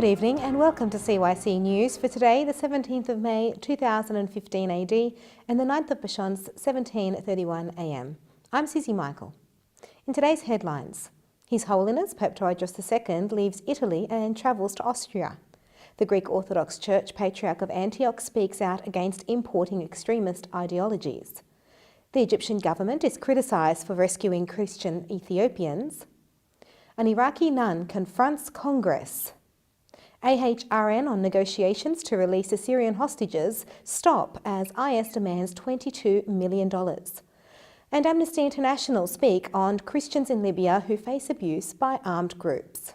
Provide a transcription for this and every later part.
Good evening and welcome to CYC News for today, the 17th of May 2015 AD and the 9th of Bashans 1731 AM. I'm Susie Michael. In today's headlines, His Holiness Pope Tawadros II leaves Italy and travels to Austria. The Greek Orthodox Church Patriarch of Antioch speaks out against importing extremist ideologies. The Egyptian government is criticised for rescuing Christian Ethiopians. An Iraqi nun confronts Congress. AHRN on negotiations to release Assyrian hostages stop as IS demands $22 million. And Amnesty International speak on Christians in Libya who face abuse by armed groups.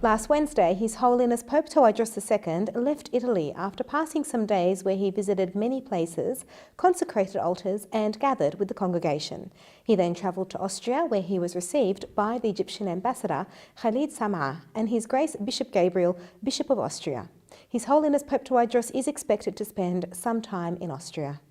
Last Wednesday, His Holiness Pope Tawadros II left Italy after passing some days where he visited many places, consecrated altars and gathered with the congregation. He then travelled to Austria where he was received by the Egyptian ambassador Khalid Sam'a and His Grace Bishop Gabriel, Bishop of Austria. His Holiness Pope Tawadros is expected to spend some time in Austria.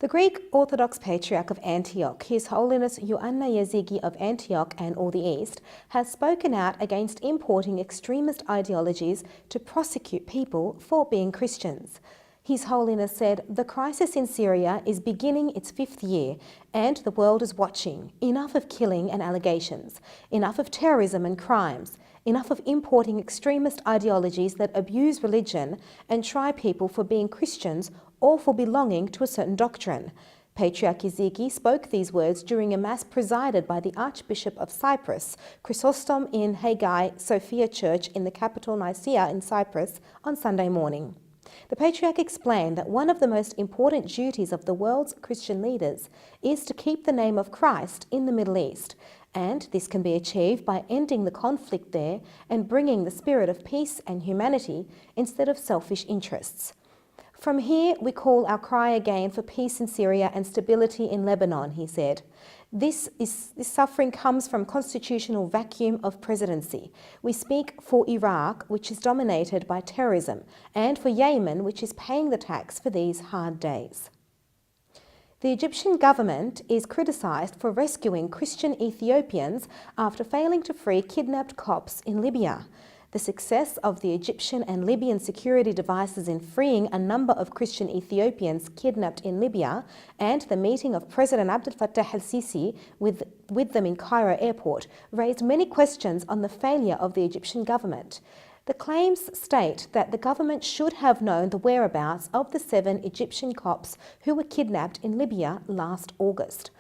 The Greek Orthodox Patriarch of Antioch, His Holiness Ioanna Yazigi of Antioch and all the East, has spoken out against importing extremist ideologies to prosecute people for being Christians. His Holiness said, "The crisis in Syria is beginning its 5th year and the world is watching. Enough of killing and allegations. Enough of terrorism and crimes. Enough of importing extremist ideologies that abuse religion and try people for being Christians or for belonging to a certain doctrine." Patriarch Yazigi spoke these words during a mass presided by the Archbishop of Cyprus, Chrysostom in Hagia Sophia Church in the capital Nicaea in Cyprus on Sunday morning. The Patriarch explained that one of the most important duties of the world's Christian leaders is to keep the name of Christ in the Middle East, and this can be achieved by ending the conflict there and bringing the spirit of peace and humanity instead of selfish interests. "From here, we call our cry again for peace in Syria and stability in Lebanon," he said. This suffering comes from constitutional vacuum of presidency. We speak for Iraq, which is dominated by terrorism, and for Yemen, which is paying the tax for these hard days. The Egyptian government is criticised for rescuing Christian Ethiopians after failing to free kidnapped Copts in Libya. The success of the Egyptian and Libyan security devices in freeing a number of Christian Ethiopians kidnapped in Libya and the meeting of President Abdel Fattah al-Sisi with them in Cairo airport raised many questions on the failure of the Egyptian government. The claims state that the government should have known the whereabouts of the 7 Egyptian Copts who were kidnapped in Libya last August.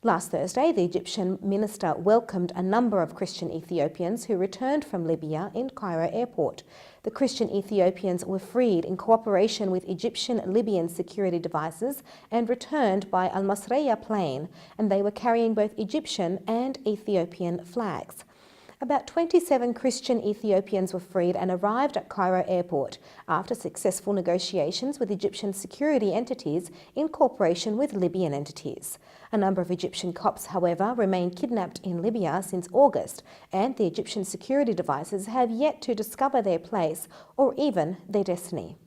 Last Thursday, the Egyptian minister welcomed a number of Christian Ethiopians who returned from Libya in Cairo airport. The Christian Ethiopians were freed in cooperation with Egyptian-Libyan security devices and returned by Al Masraya plane, and they were carrying both Egyptian and Ethiopian flags. About 27 Christian Ethiopians were freed and arrived at Cairo airport after successful negotiations with Egyptian security entities in cooperation with Libyan entities. A number of Egyptian Copts, however, remain kidnapped in Libya since August, and the Egyptian security devices have yet to discover their place or even their destiny.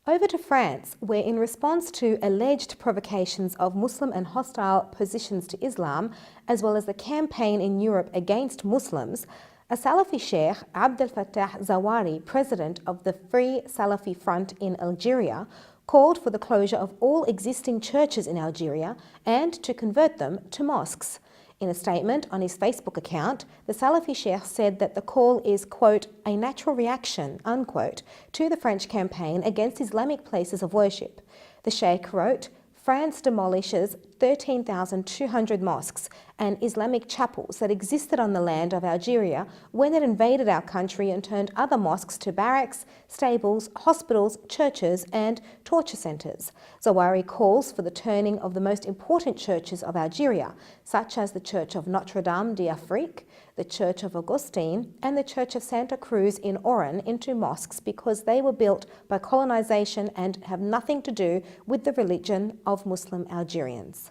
Over to France, where in response to alleged provocations of Muslim and hostile positions to Islam, as well as the campaign in Europe against Muslims, a Salafi Sheikh, Abdel Fattah Zawahiri, president of the Free Salafi Front in Algeria, called for the closure of all existing churches in Algeria and to convert them to mosques. In a statement on his Facebook account, the Salafi Sheikh said that the call is, quote, "a natural reaction," unquote, to the French campaign against Islamic places of worship. The Sheikh wrote, "France demolishes 13,200 mosques and Islamic chapels that existed on the land of Algeria when it invaded our country and turned other mosques to barracks, stables, hospitals, churches and torture centres." Zawahiri calls for the turning of the most important churches of Algeria, such as the Church of Notre Dame d'Afrique, the Church of Augustine and the Church of Santa Cruz in Oran into mosques because they were built by colonisation and have nothing to do with the religion of Muslim Algerians.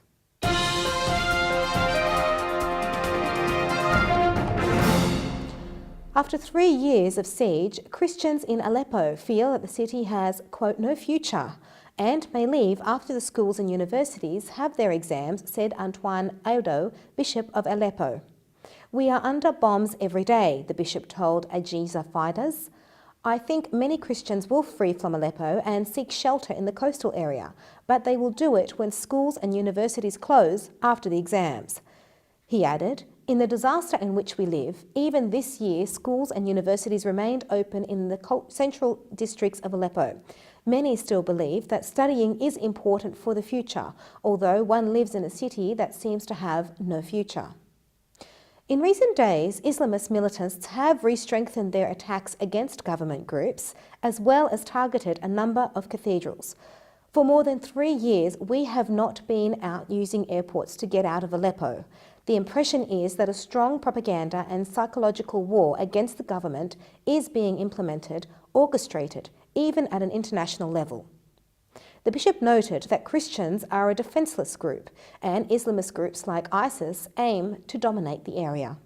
After 3 years of siege, Christians in Aleppo feel that the city has, quote, "no future," and may leave after the schools and universities have their exams, said Antoine Audo, Bishop of Aleppo. "We are under bombs every day," the bishop told Ajiza fighters. "I think many Christians will flee from Aleppo and seek shelter in the coastal area, but they will do it when schools and universities close after the exams." He added, "In the disaster in which we live, even this year schools and universities remained open in the central districts of Aleppo. Many still believe that studying is important for the future, although one lives in a city that seems to have no future." In recent days, Islamist militants have re-strengthened their attacks against government groups, as well as targeted a number of cathedrals. "For more than 3 years, we have not been out using airports to get out of Aleppo. The impression is that a strong propaganda and psychological war against the government is being implemented, orchestrated, even at an international level." The bishop noted that Christians are a defenceless group, and Islamist groups like ISIS aim to dominate the area.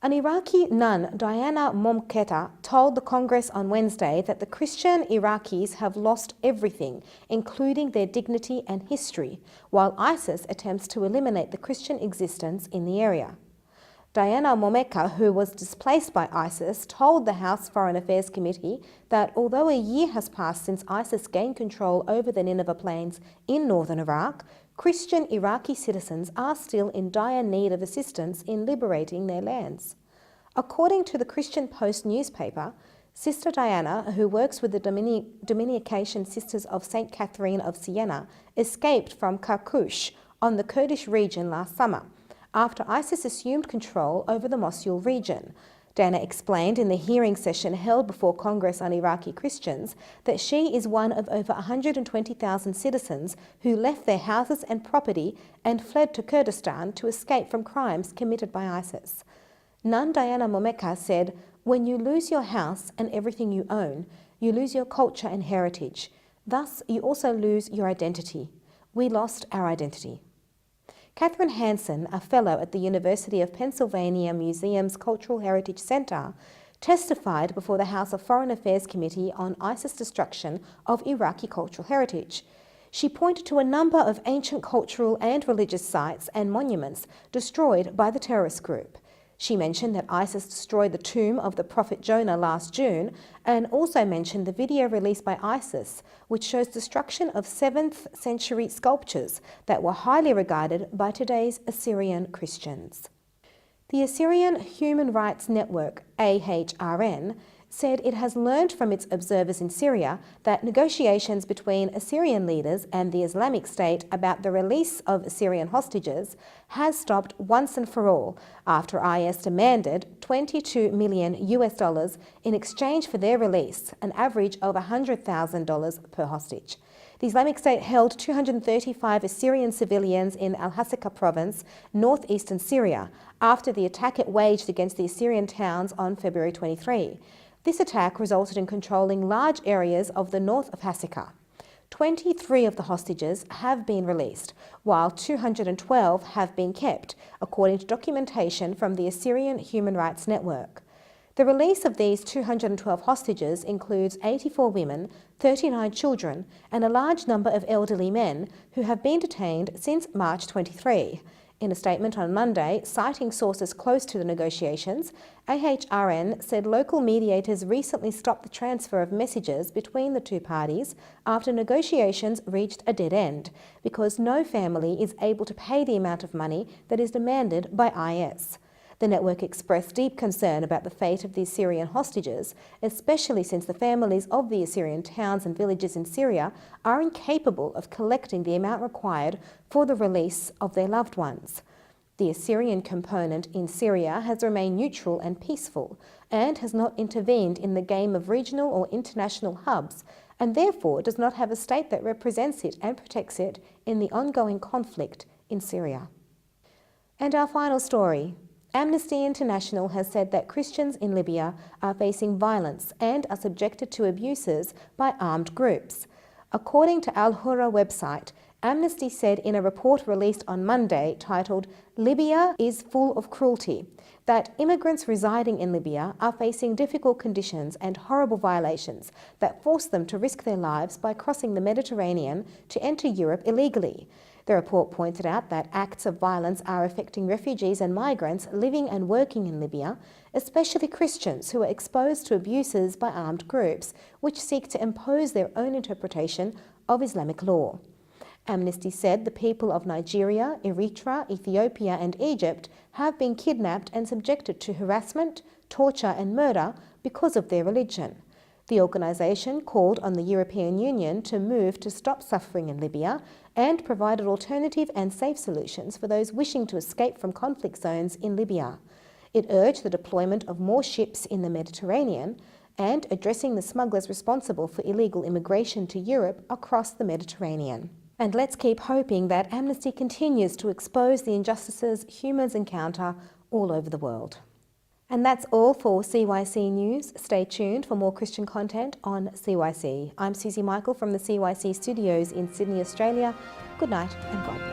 An Iraqi nun, Diana Momketa, told the Congress on Wednesday that the Christian Iraqis have lost everything, including their dignity and history, while ISIS attempts to eliminate the Christian existence in the area. Diana Momeka, who was displaced by ISIS, told the House Foreign Affairs Committee that although a year has passed since ISIS gained control over the Nineveh Plains in northern Iraq, Christian Iraqi citizens are still in dire need of assistance in liberating their lands. According to the Christian Post newspaper, Sister Diana, who works with the Dominican Sisters of St. Catherine of Siena, escaped from Karkush on the Kurdish region last summer, after ISIS assumed control over the Mosul region. Diana explained in the hearing session held before Congress on Iraqi Christians that she is one of over 120,000 citizens who left their houses and property and fled to Kurdistan to escape from crimes committed by ISIS. Nun Diana Momeka said, "When you lose your house and everything you own, you lose your culture and heritage. Thus, you also lose your identity. We lost our identity." Catherine Hansen, a fellow at the University of Pennsylvania Museum's Cultural Heritage Center, testified before the House of Foreign Affairs Committee on ISIS destruction of Iraqi cultural heritage. She pointed to a number of ancient cultural and religious sites and monuments destroyed by the terrorist group. She mentioned that ISIS destroyed the tomb of the Prophet Jonah last June, and also mentioned the video released by ISIS, which shows destruction of 7th century sculptures that were highly regarded by today's Assyrian Christians. The Assyrian Human Rights Network, AHRN, said it has learned from its observers in Syria that negotiations between Assyrian leaders and the Islamic State about the release of Assyrian hostages has stopped once and for all after IS demanded $22 million in exchange for their release, an average of $100,000 per hostage. The Islamic State held 235 Assyrian civilians in Al-Hasaka province, northeastern Syria, after the attack it waged against the Assyrian towns on February 23. This attack resulted in controlling large areas of the north of Hasaka. 23 of the hostages have been released, while 212 have been kept, according to documentation from the Assyrian Human Rights Network. The release of these 212 hostages includes 84 women, 39 children, and a large number of elderly men who have been detained since March 23. In a statement on Monday, citing sources close to the negotiations, AHRN said local mediators recently stopped the transfer of messages between the two parties after negotiations reached a dead end, because no family is able to pay the amount of money that is demanded by IS. The network expressed deep concern about the fate of the Assyrian hostages, especially since the families of the Assyrian towns and villages in Syria are incapable of collecting the amount required for the release of their loved ones. The Assyrian component in Syria has remained neutral and peaceful, and has not intervened in the game of regional or international hubs, and therefore does not have a state that represents it and protects it in the ongoing conflict in Syria. And our final story. Amnesty International has said that Christians in Libya are facing violence and are subjected to abuses by armed groups. According to Al Hurra website, Amnesty said in a report released on Monday titled "Libya is full of cruelty" that immigrants residing in Libya are facing difficult conditions and horrible violations that force them to risk their lives by crossing the Mediterranean to enter Europe illegally. The report pointed out that acts of violence are affecting refugees and migrants living and working in Libya, especially Christians who are exposed to abuses by armed groups which seek to impose their own interpretation of Islamic law. Amnesty said the people of Nigeria, Eritrea, Ethiopia and Egypt have been kidnapped and subjected to harassment, torture and murder because of their religion. The organisation called on the European Union to move to stop suffering in Libya and provided alternative and safe solutions for those wishing to escape from conflict zones in Libya. It urged the deployment of more ships in the Mediterranean and addressing the smugglers responsible for illegal immigration to Europe across the Mediterranean. And let's keep hoping that Amnesty continues to expose the injustices humans encounter all over the world. And that's all for CYC News. Stay tuned for more Christian content on CYC. I'm Susie Michael from the CYC studios in Sydney, Australia. Good night and God bless.